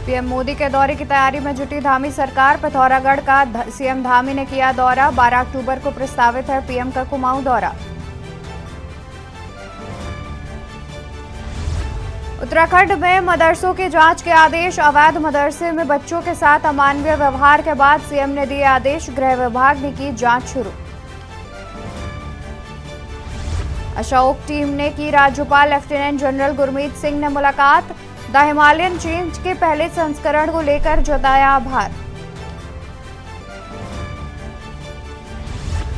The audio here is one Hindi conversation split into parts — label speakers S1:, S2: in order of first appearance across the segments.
S1: पीएम मोदी के दौरे की तैयारी में जुटी धामी सरकार। पिथौरागढ़ का सीएम धामी ने किया दौरा। 12 अक्टूबर को प्रस्तावित है पीएम का कुमाऊं दौरा। उत्तराखंड में मदरसों की जांच के आदेश। अवैध मदरसे में बच्चों के साथ अमानवीय व्यवहार के बाद सीएम ने दिए आदेश। गृह विभाग ने की जांच शुरू। अशोक टीम ने की राज्यपाल लेफ्टिनेंट जनरल गुरमीत सिंह ने मुलाकात। द हिमालयन चेंज के पहले संस्करण को लेकर जताया आभार।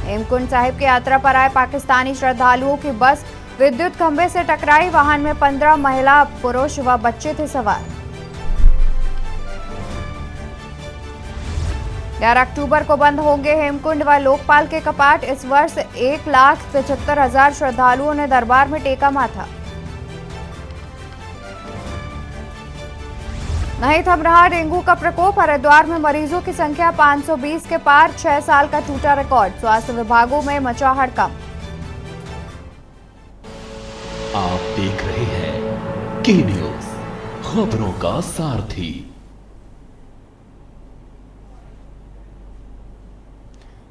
S1: हेमकुंड साहिब की यात्रा पर आए पाकिस्तानी श्रद्धालुओं की बस विद्युत खंभे से टकराई। वाहन में 15 महिला, पुरुष व बच्चे थे सवार। 11 अक्टूबर को बंद होंगे हेमकुंड व लोकपाल के कपाट। इस वर्ष 1,75,000 श्रद्धालुओं ने दरबार में टेका माथा। नहीं थम रहा डेंगू का प्रकोप। हरिद्वार में मरीजों की संख्या 520 के पार। 6 साल का टूटा रिकॉर्ड। स्वास्थ्य विभागों में मचा हड़कंप।
S2: आप देख रहे हैं के न्यूज, खबरों का सारथी।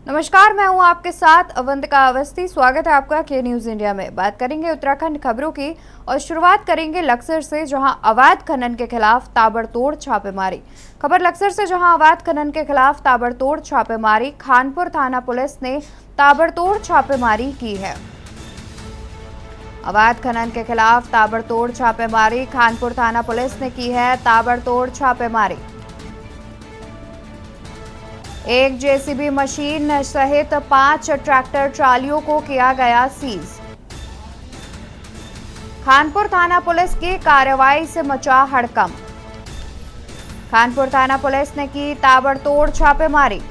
S1: नमस्कार, मैं हूं आपके साथ अवंतिका अवस्थी। स्वागत है आपका के न्यूज इंडिया में। बात करेंगे उत्तराखंड खबरों की और शुरुआत करेंगे लक्सर से, जहां अवैध खनन के खिलाफ ताबड़तोड़ छापेमारी। खबर लक्सर से, जहां अवैध खनन के खिलाफ ताबड़तोड़ छापेमारी। खानपुर थाना पुलिस ने ताबड़तोड़ छापेमारी की है। अवैध खनन के खिलाफ ताबड़तोड़ छापेमारी। खानपुर थाना पुलिस ने की है ताबड़तोड़ छापेमारी। एक जेसीबी मशीन सहित 5 ट्रैक्टर ट्रालियों को किया गया सीज। खानपुर थाना पुलिस की कार्रवाई से मचा हड़कंप। खानपुर थाना पुलिस ने की ताबड़तोड़ छापेमारी।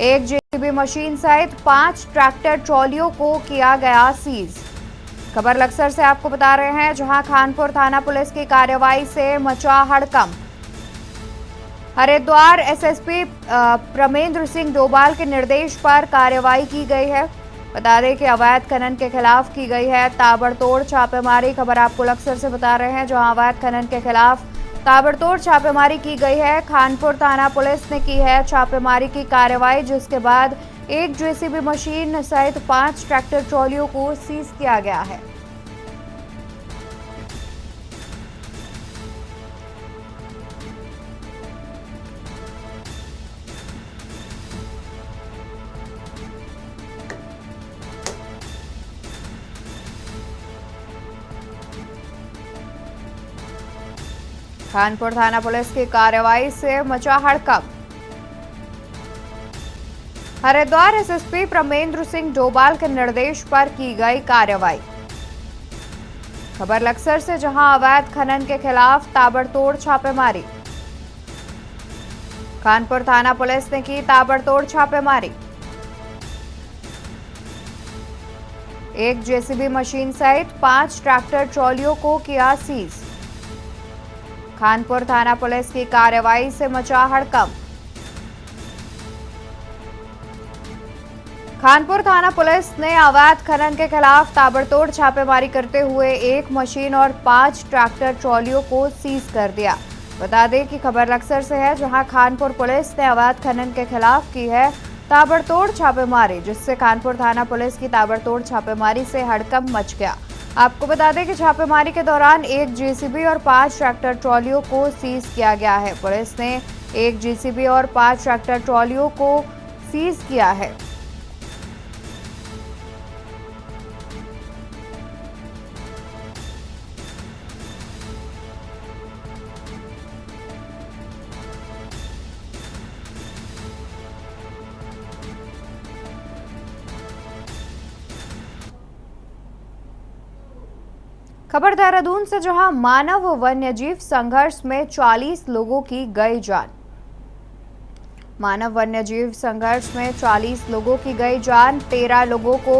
S1: एक जेसीबी मशीन सहित 5 ट्रैक्टर ट्रॉलियों को किया गया सीज। खबर लक्सर से आपको बता रहे हैं, जहां खानपुर थाना पुलिस की कार्रवाई से मचा हड़कंप। हरिद्वार एसएसपी प्रमेंद्र सिंह डोभाल के निर्देश पर कार्रवाई की गई है। बता दें कि अवैध खनन के खिलाफ की गई है ताबड़तोड़ छापेमारी। खबर आपको लक्सर से बता रहे हैं, जहां अवैध खनन के खिलाफ ताबड़तोड़ छापेमारी की गई है। खानपुर थाना पुलिस ने की है छापेमारी की कार्रवाई, जिसके बाद एक जेसीबी मशीन सहित 5 ट्रैक्टर ट्रॉलियों को सीज किया गया है। खानपुर थाना पुलिस की कार्रवाई से मचा हड़कंप। हरिद्वार एसएसपी प्रमेंद्र सिंह डोभाल के निर्देश पर की गई कार्रवाई। खबर लक्सर से, जहां अवैध खनन के खिलाफ ताबड़तोड़ छापेमारी। खानपुर थाना पुलिस ने की ताबड़तोड़ छापेमारी। एक जेसीबी मशीन सहित 5 ट्रैक्टर ट्रॉलियों को किया सीज। खानपुर थाना पुलिस की कार्रवाई से मचा हड़कंप। खानपुर थाना पुलिस ने अवैध खनन के खिलाफ ताबड़तोड़ छापेमारी करते हुए एक मशीन और 5 ट्रैक्टर ट्रॉलियों को सीज कर दिया। बता दें कि खबर लक्सर से है, जहां खानपुर पुलिस ने अवैध खनन के खिलाफ की है ताबड़तोड़ छापेमारी, जिससे खानपुर थाना पुलिस की ताबड़तोड़ छापेमारी से हड़कंप मच गया। आपको बता दें कि छापेमारी के दौरान एक जेसीबी और 5 ट्रैक्टर ट्रॉलियों को सीज किया गया है। पुलिस ने एक जेसीबी और 5 ट्रैक्टर ट्रॉलियों को सीज किया है। खबर देहरादून से, जहां मानव वन्यजीव संघर्ष में 40 लोगों की गई जान। मानव वन्यजीव संघर्ष में 40 लोगों की गई जान। 13 लोगों को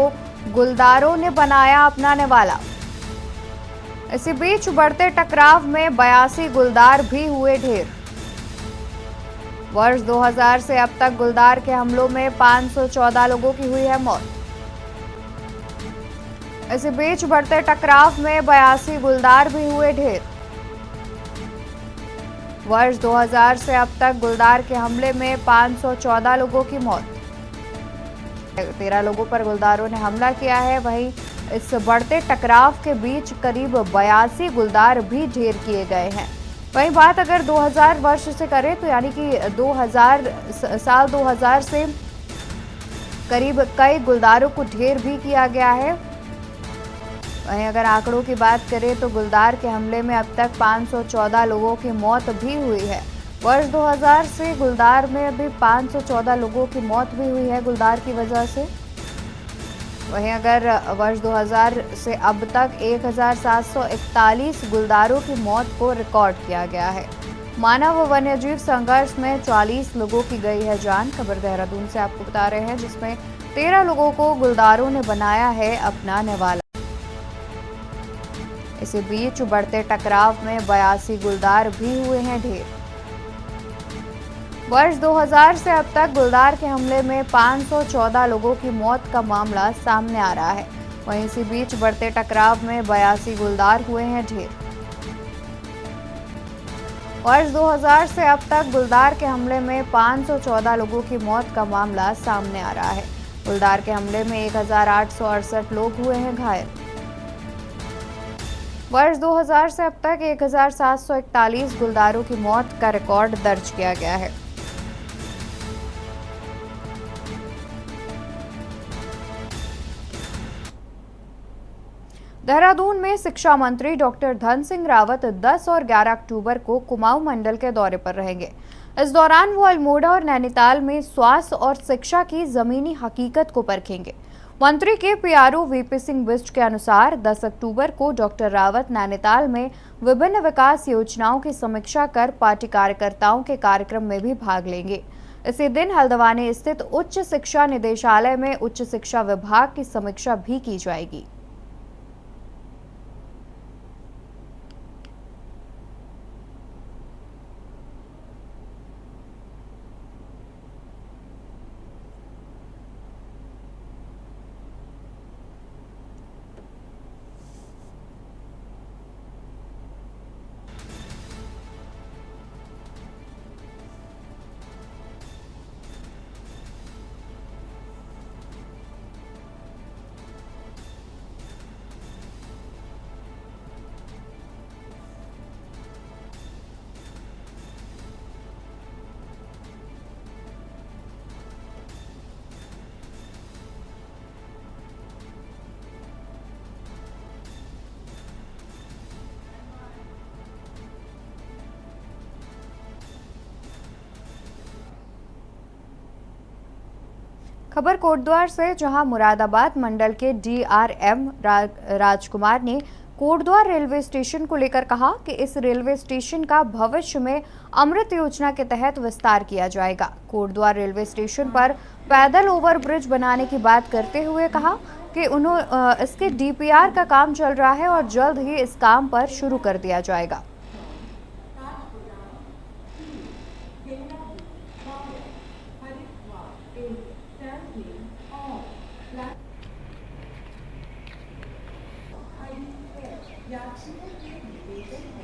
S1: गुलदारों ने बनाया अपना निवाला। इसी बीच बढ़ते टकराव में 82 गुलदार भी हुए ढेर। वर्ष 2000 से अब तक गुलदार के हमलों में 514 लोगों की हुई है मौत। इसी बीच बढ़ते टकराव में 82 गुलदार भी हुए ढेर। वर्ष 2000 से अब तक गुलदार के हमले में 514 लोगों की मौत। 13 लोगों पर गुलदारों ने हमला किया है। वहीं इस बढ़ते टकराव के बीच करीब 82 गुलदार भी ढेर किए गए हैं। वहीं बात अगर 2000 वर्ष से करें तो यानी कि 2000 से करीब कई गुलदारों को ढेर भी किया गया है। वहीं अगर आंकड़ों की बात करें तो गुलदार के हमले में अब तक 514 लोगों की मौत भी हुई है। वर्ष 2000 से गुलदार में अभी 514 लोगों की मौत भी हुई है गुलदार की वजह से। वहीं अगर वर्ष 2000 से अब तक 1741 गुलदारों की मौत को रिकॉर्ड किया गया है। मानव व वन्यजीव संघर्ष में 40 लोगों की गई है जान। खबर देहरादून से आपको बता रहे हैं, जिसमें 13 लोगों को गुलदारों ने बनाया है अपना निवाला। इसी बीच बढ़ते टकराव में 82 गुलदार भी हुए हैं ढेर। वर्ष 2000 से अब तक गुलदार के हमले में 514 लोगों की मौत का मामला सामने आ रहा है। वहीं इसी बीच बढ़ते टकराव में 82 गुलदार हुए हैं ढेर। वर्ष 2000 से अब तक गुलदार के हमले में 514 लोगों की मौत का मामला सामने आ रहा है। गुलदार के हमले में 1868 लोग हुए हैं घायल। वर्ष 2000 से अब तक 1741 गुलदारों की मौत का रिकॉर्ड दर्ज किया गया है। देहरादून में शिक्षा मंत्री डॉक्टर धन सिंह रावत 10 और 11 अक्टूबर को कुमाऊं मंडल के दौरे पर रहेंगे। इस दौरान वो अल्मोड़ा और नैनीताल में स्वास्थ्य और शिक्षा की जमीनी हकीकत को परखेंगे। मंत्री के पीआरओ वीपी सिंह बिष्ट के अनुसार 10 अक्टूबर को डॉक्टर रावत नैनीताल में विभिन्न विकास योजनाओं की समीक्षा कर पार्टी कार्यकर्ताओं के कार्यक्रम में भी भाग लेंगे। इसी दिन हल्द्वानी स्थित उच्च शिक्षा निदेशालय में उच्च शिक्षा विभाग की समीक्षा भी की जाएगी। खबर कोटद्वार से, जहां मुरादाबाद मंडल के डीआरएम राजकुमार ने कोटद्वार रेलवे स्टेशन को लेकर कहा कि इस रेलवे स्टेशन का भविष्य में अमृत योजना के तहत विस्तार किया जाएगा। कोटद्वार रेलवे स्टेशन पर पैदल ओवरब्रिज बनाने की बात करते हुए कहा कि इसके डीपीआर का काम चल रहा है और जल्द ही इस काम पर शुरू कर दिया जाएगा।
S3: यात्रियों के निवेदन है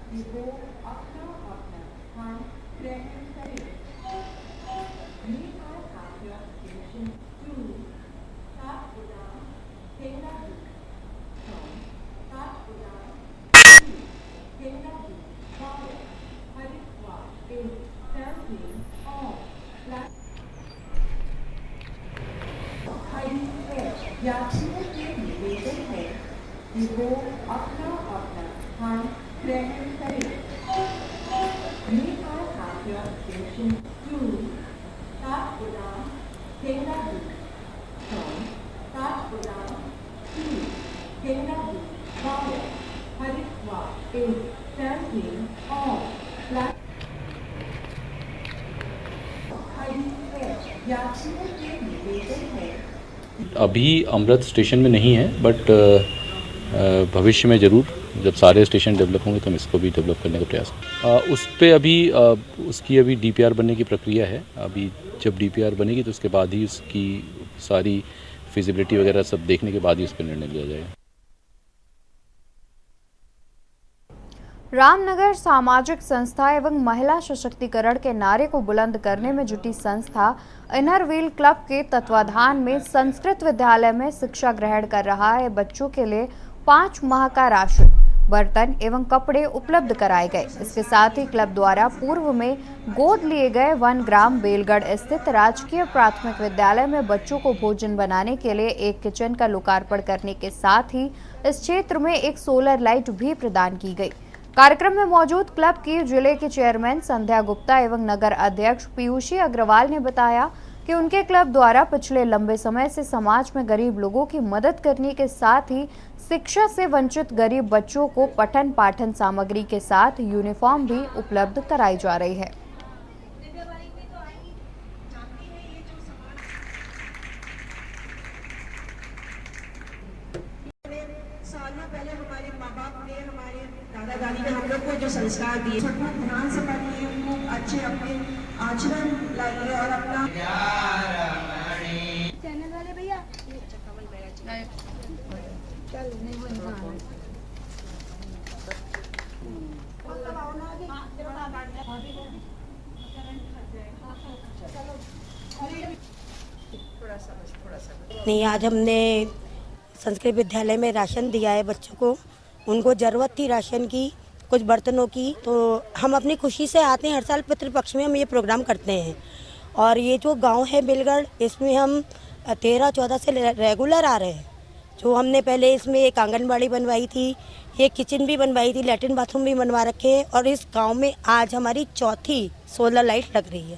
S3: कि वो अपना स्थान ग्रहण करें। Nearby Patria Station 2, Satpura, Tehradun. From Satpura to Tehradun via Haridwar is standing on platform. यात्रियों के निवेदन है कि वो अपना स्थान ग्रहण करें। Nearby Patria Station 2, Satpura, Tehradun. From Satpura to Tehradun via Haridwar is standing on platform. यात्रियों के निवेदन है।
S4: अभी अमृत स्टेशन में नहीं है, बट भविष्य में ज़रूर जब सारे स्टेशन डेवलप होंगे तो हम इसको भी डेवलप करने का प्रयास करें। उस पे अभी उसकी अभी डीपीआर बनने की प्रक्रिया है। अभी जब डीपीआर बनेगी तो उसके बाद ही उसकी सारी फिजिबिलिटी वगैरह सब देखने के बाद ही उस पर निर्णय लिया जाएगा।
S1: रामनगर सामाजिक संस्था एवं महिला सशक्तिकरण के नारे को बुलंद करने में जुटी संस्था इनर व्हील क्लब के तत्वाधान में संस्कृत विद्यालय में शिक्षा ग्रहण कर रहा है बच्चों के लिए 5 माह का राशन, बर्तन एवं कपड़े उपलब्ध कराए गए। इसके साथ ही क्लब द्वारा पूर्व में गोद लिए गए 1 ग्राम बेलगढ़ स्थित राजकीय प्राथमिक विद्यालय में बच्चों को भोजन बनाने के लिए एक किचन का लोकार्पण करने के साथ ही इस क्षेत्र में एक सोलर लाइट भी प्रदान की गई। कार्यक्रम में मौजूद क्लब की जिले की चेयरमैन संध्या गुप्ता एवं नगर अध्यक्ष पीयूषी अग्रवाल ने बताया कि उनके क्लब द्वारा पिछले लंबे समय से समाज में गरीब लोगों की मदद करने के साथ ही शिक्षा से वंचित गरीब बच्चों को पठन पाठन सामग्री के साथ यूनिफॉर्म भी उपलब्ध कराई जा रही है।
S5: सालों पहले हमारे माँ बाप ने, हमारे दादा दादी ने हम लोग को जो संस्कार दिए, ध्यान से पढ़िए, उनको अच्छे अपने आचरण लाइए और अपना चैनल वाले भैया
S6: नहीं, आज हमने संस्कृत विद्यालय में राशन दिया है बच्चों को। उनको ज़रूरत थी राशन की, कुछ बर्तनों की, तो हम अपनी खुशी से आते हैं। हर साल पितृपक्ष में हम ये प्रोग्राम करते हैं। और ये जो गांव है बेलगढ़, इसमें हम 13-14 से रेगुलर आ रहे हैं। जो हमने पहले इसमें एक आंगनबाड़ी बनवाई थी, एक किचन भी बनवाई थी, लैट्रिन बाथरूम भी बनवा रखे हैं। और इस गाँव में आज हमारी 4थी सोलर लाइट लग रही है।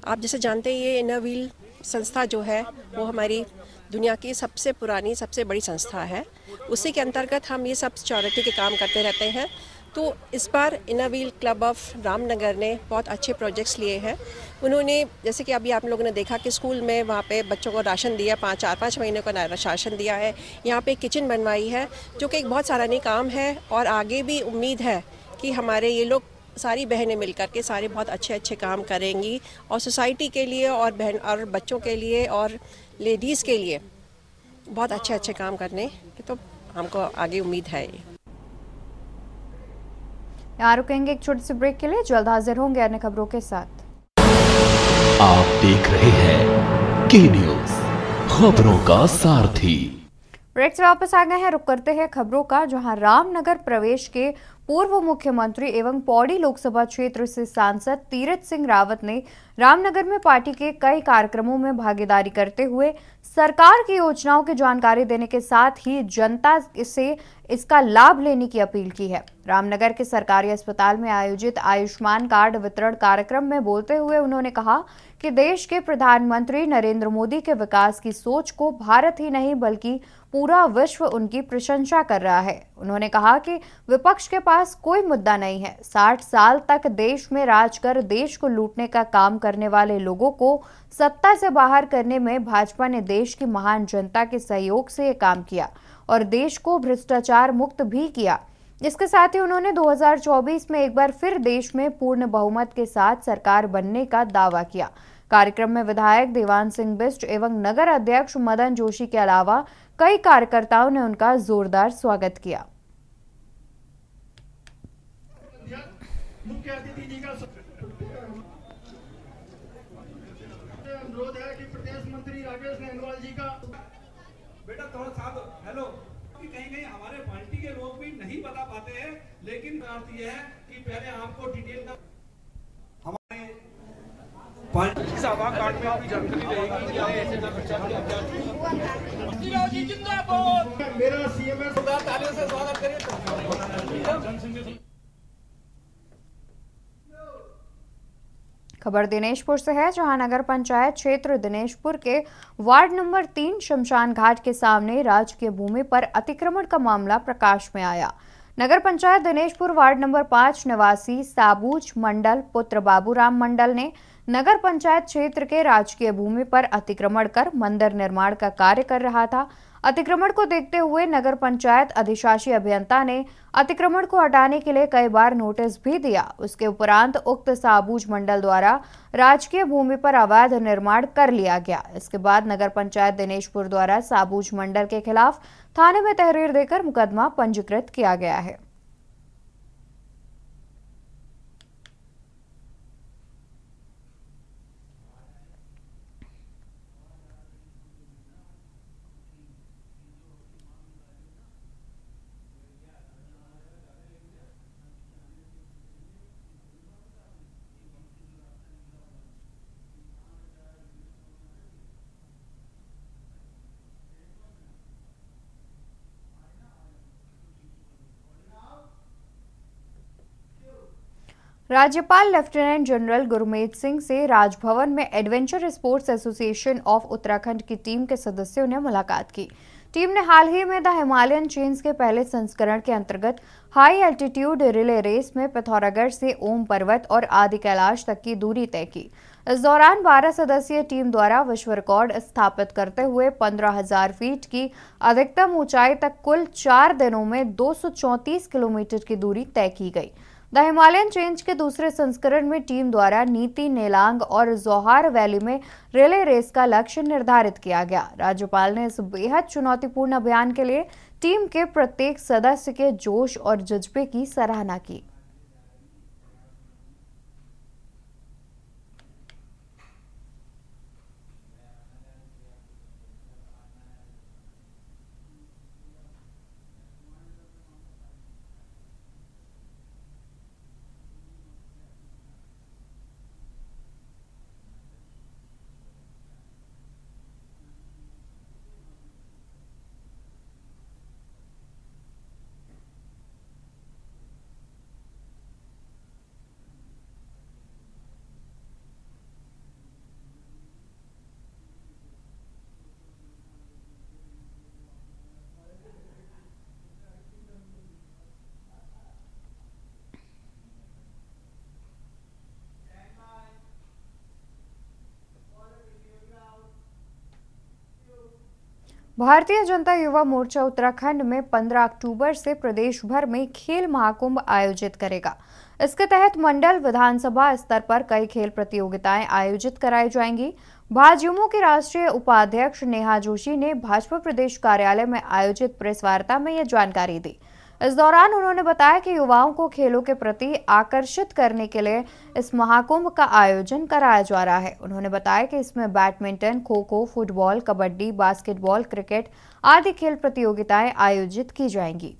S7: आप जैसे जानते हैं, ये इनर व्हील संस्था जो है वो हमारी दुनिया की सबसे पुरानी, सबसे बड़ी संस्था है। उसी के अंतर्गत हम ये सब चैरिटी के काम करते रहते हैं। तो इस बार inner wheel club of Ramnagar ने बहुत अच्छे प्रोजेक्ट्स लिए हैं। उन्होंने जैसे कि अभी आप लोगों ने देखा कि स्कूल में वहाँ पे बच्चों को राशन दिया, 4-5 महीने का राशन दिया है। यहाँ पे किचन बनवाई है, जो कि एक बहुत सराहनीय काम है। और आगे भी उम्मीद है कि हमारे ये लोग सारी बहनें मिलकर के सारे बहुत अच्छे काम करेंगी और सोसाइटी के लिए और बहन और बच्चों के लिए और लेडीज़ के लिए बहुत अच्छे काम करने की तो हमको आगे उम्मीद है।
S1: यहाँ रुकेंगे एक छोटे से ब्रेक के लिए, जल्द हाजिर होंगे अन्य खबरों के साथ।
S2: आप देख रहे हैं के न्यूज़, खबरों का सारथी।
S1: ब्रेक से वापस आ गए हैं, रुक करते हैं खबरों का, जहां रामनगर प्रवेश के पूर्व मुख्यमंत्री एवं पौड़ी लोकसभा क्षेत्र से सांसद तीरथ सिंह रावत ने रामनगर में पार्टी के कई कार्यक्रमों में भागीदारी करते हुए सरकार की योजनाओं की जानकारी देने के साथ ही जनता से इसका लाभ लेने की अपील की है। रामनगर के सरकारी अस्पताल में आयोजित आयुष्मान कार्ड वितरण कार्यक्रम में बोलते हुए उन्होंने कहा कि देश के प्रधानमंत्री नरेंद्र मोदी के विकास की सोच को भारत ही नहीं बल्कि पूरा विश्व उनकी प्रशंसा कर रहा है। उन्होंने कहा कि विपक्ष के पास कोई मुद्दा नहीं है। 60 साल तक देश में राज कर देश को लूटने का काम करने वाले लोगों को सत्ता से बाहर करने में भाजपा ने देश की महान जनता के सहयोग से ये काम किया और देश को भ्रष्टाचार मुक्त भी किया। इसके साथ ही उन्होंने 2024 में एक बार फिर देश में पूर्ण बहुमत के साथ सरकार बनने का दावा किया। कार्यक्रम में विधायक देवान सिंह बिष्ट एवं नगर अध्यक्ष मदन जोशी के अलावा कई कार्यकर्ताओं ने उनका जोरदार स्वागत किया।
S8: मुख्य अतिथि जी का अनुरोध है कि प्रदेश मंत्री राकेश नेहवाल जी का
S9: बेटा थोड़ा साथ हेलो कि कहीं हमारे पार्टी के लोग भी नहीं बता पाते हैं, लेकिन अर्थ यह है कि पहले आपको डिटेल का हमारे पार्टी सभा कार्ड में भी जानकारी रहेगी। जिंदाबाद।
S8: मेरा सीएमएस
S9: तालियों से स्वागत करिए।
S1: खबर दिनेशपुर से है, जहां नगर पंचायत क्षेत्र दिनेशपुर के वार्ड नंबर 3 शमशान घाट के सामने राजकीय भूमि पर अतिक्रमण का मामला प्रकाश में आया। नगर पंचायत दिनेशपुर वार्ड नंबर 5 निवासी साबूज मंडल पुत्र बाबूराम मंडल ने नगर पंचायत क्षेत्र के राजकीय भूमि पर अतिक्रमण कर मंदिर निर्माण का कार्य कर रहा था। अतिक्रमण को देखते हुए नगर पंचायत अधिशासी अभियंता ने अतिक्रमण को हटाने के लिए कई बार नोटिस भी दिया। उसके उपरांत उक्त साबूज मंडल द्वारा राजकीय भूमि पर अवैध निर्माण कर लिया गया। इसके बाद नगर पंचायत दिनेशपुर द्वारा साबूज मंडल के खिलाफ थाने में तहरीर देकर मुकदमा पंजीकृत किया गया है। राज्यपाल लेफ्टिनेंट जनरल गुरमीत सिंह से राजभवन में adventure sports association of Uttarakhand की टीम के सदस्यों ने मुलाकात की। टीम ने हाल ही में द हिमालयन चेन्स के पहले संस्करण के अंतर्गत हाई एल्टीट्यूड रिले रेस में पिथौरागढ़ से ओम पर्वत और आदि कैलाश तक की दूरी तय की। इस दौरान 12 सदस्यीय टीम द्वारा विश्व रिकॉर्ड स्थापित करते हुए 15,000 फीट की अधिकतम ऊंचाई तक कुल 4 दिनों में 234 किलोमीटर की दूरी तय की गई। द हिमालयन चेन्स के दूसरे संस्करण में टीम द्वारा नीति, नेलांग और जौहार वैली में रिले रेस का लक्ष्य निर्धारित किया गया। राज्यपाल ने इस बेहद चुनौतीपूर्ण अभियान के लिए टीम के प्रत्येक सदस्य के जोश और जज्बे की सराहना की। भारतीय जनता युवा मोर्चा उत्तराखंड में 15 अक्टूबर से प्रदेश भर में खेल महाकुंभ आयोजित करेगा। इसके तहत मंडल, विधानसभा स्तर पर कई खेल प्रतियोगिताएं आयोजित कराई जाएंगी। भाजयुमो की राष्ट्रीय उपाध्यक्ष नेहा जोशी ने भाजपा प्रदेश कार्यालय में आयोजित प्रेस वार्ता में यह जानकारी दी। इस दौरान उन्होंने बताया कि युवाओं को खेलों के प्रति आकर्षित करने के लिए इस महाकुंभ का आयोजन कराया जा रहा है। उन्होंने बताया कि इसमें badminton, kho-kho, football, kabaddi, basketball, cricket आदि खेल प्रतियोगिताएं आयोजित की जाएंगी।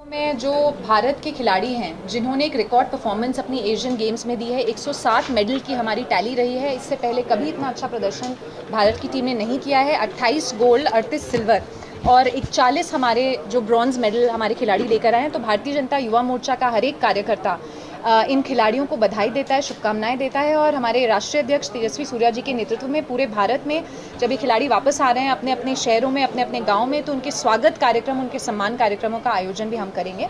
S10: में जो भारत के खिलाड़ी हैं जिन्होंने एक रिकॉर्ड परफॉर्मेंस अपनी एशियन गेम्स में दी है, 160 मेडल की हमारी टैली रही है। इससे पहले कभी इतना अच्छा प्रदर्शन भारत की टीम ने नहीं किया है। 28 गोल्ड, 38 सिल्वर और 41 हमारे जो ब्रॉन्ज मेडल हमारे खिलाड़ी लेकर आए हैं। तो भारतीय जनता युवा मोर्चा का हर एक कार्यकर्ता इन खिलाड़ियों को बधाई देता है, शुभकामनाएं देता है। और हमारे राष्ट्रीय अध्यक्ष तेजस्वी सूर्या जी के नेतृत्व में पूरे भारत में जब ये खिलाड़ी वापस आ रहे हैं अपने अपने शहरों में, अपने अपने गाँव में, तो उनके स्वागत कार्यक्रम, उनके सम्मान कार्यक्रमों का आयोजन भी हम करेंगे।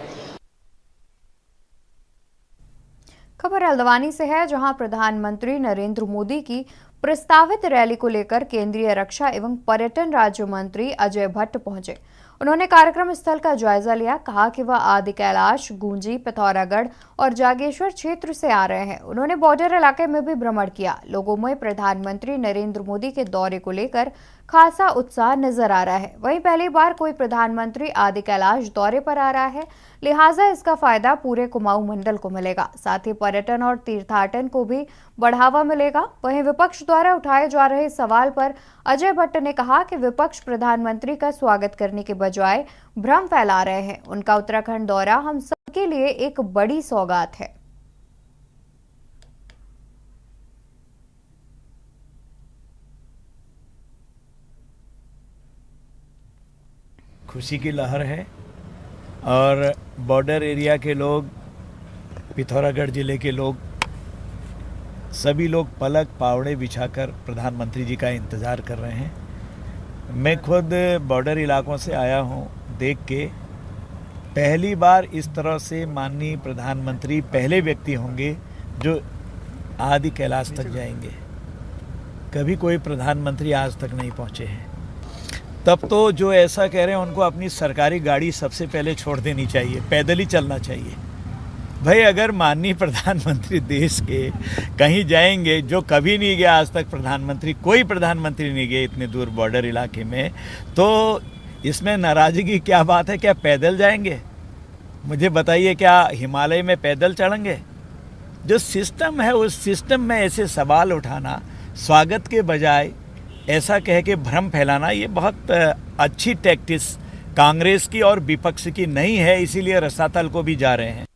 S1: खबर हल्द्वानी से है, जहां प्रधानमंत्री नरेंद्र मोदी की प्रस्तावित रैली को लेकर केंद्रीय रक्षा एवं पर्यटन राज्य मंत्री अजय भट्ट पहुंचे। उन्होंने कार्यक्रम स्थल का जायजा लिया। कहा कि वह आदि कैलाश, गूंजी, पिथौरागढ़ और जागेश्वर क्षेत्र से आ रहे हैं। उन्होंने बॉर्डर इलाके में भी भ्रमण किया। लोगों में प्रधानमंत्री नरेंद्र मोदी के दौरे को लेकर खासा उत्साह नजर आ रहा है। वहीं पहली बार कोई प्रधानमंत्री आदि कैलाश दौरे पर आ रहा है, लिहाजा इसका फायदा पूरे कुमाऊं मंडल को मिलेगा। साथ ही पर्यटन और तीर्थाटन को भी बढ़ावा मिलेगा। वहीं विपक्ष द्वारा उठाए जा रहे सवाल पर अजय भट्ट ने कहा कि विपक्ष प्रधानमंत्री का स्वागत करने के बजाय भ्रम फैला रहे हैं। उनका उत्तराखंड दौरा हम सबके लिए एक बड़ी सौगात है।
S11: खुशी की लहर है और बॉर्डर एरिया के लोग, पिथौरागढ़ जिले के लोग, सभी लोग पलक पावड़े बिछाकर प्रधानमंत्री जी का इंतज़ार कर रहे हैं। मैं खुद बॉर्डर इलाकों से आया हूं, देख के पहली बार इस तरह से माननीय प्रधानमंत्री पहले व्यक्ति होंगे जो आदि कैलाश तक जाएंगे। कभी कोई प्रधानमंत्री आज तक नहीं पहुंचे हैं। तब तो जो ऐसा कह रहे हैं उनको अपनी सरकारी गाड़ी सबसे पहले छोड़ देनी चाहिए, पैदल ही चलना चाहिए। भाई अगर माननीय प्रधानमंत्री देश के कहीं जाएंगे, जो कभी नहीं गया आज तक प्रधानमंत्री, कोई प्रधानमंत्री नहीं गए इतने दूर बॉर्डर इलाके में, तो इसमें नाराज़गी की क्या बात है? क्या पैदल जाएंगे? मुझे बताइए, क्या हिमालय में पैदल चढ़ेंगे? जो सिस्टम है उस सिस्टम में ऐसे सवाल उठाना, स्वागत के बजाय ऐसा कह के भ्रम फैलाना, ये बहुत अच्छी टैक्टिस कांग्रेस की और विपक्ष की नहीं है, इसीलिए रसातल को भी जा रहे हैं।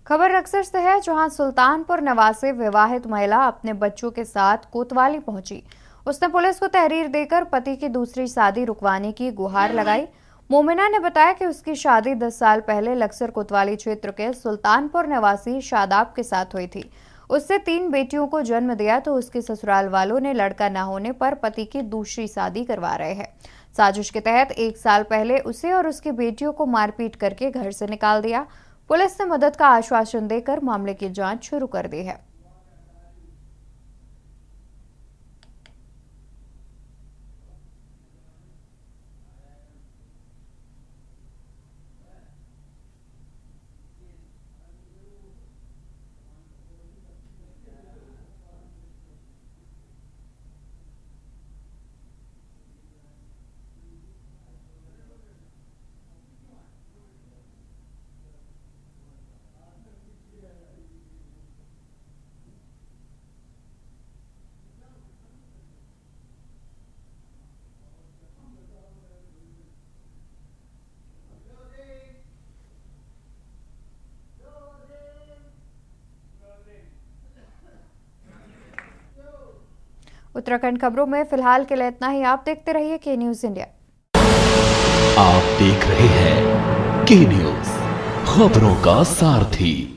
S1: खबर अक्सर से है, जहां सुल्तानपुर निवासी विवाहित महिला अपने बच्चों के साथ कोतवाली पहुंची। उसने पुलिस को तहरीर देकर पति की दूसरी शादी रुकवाने की गुहार लगाई। मोमिना ने बताया कि उसकी शादी 10 साल पहले लक्सर कोतवाली क्षेत्र के सुल्तानपुर निवासी शादाब के साथ हुई थी। उससे 3 बेटियों को जन्म दिया, तो उसके ससुराल वालों ने लड़का न होने पर पति की दूसरी शादी करवा रहे हैं। साजिश के तहत 1 साल पहले उसे और उसकी बेटियों को मारपीट करके घर से निकाल दिया। पुलिस ने मदद का आश्वासन देकर मामले की जांच शुरू कर दी है। उत्तराखंड खबरों में फिलहाल के लिए इतना ही। आप देखते रहिए के न्यूज़ इंडिया।
S2: आप देख रहे हैं के न्यूज़, खबरों का सारथी।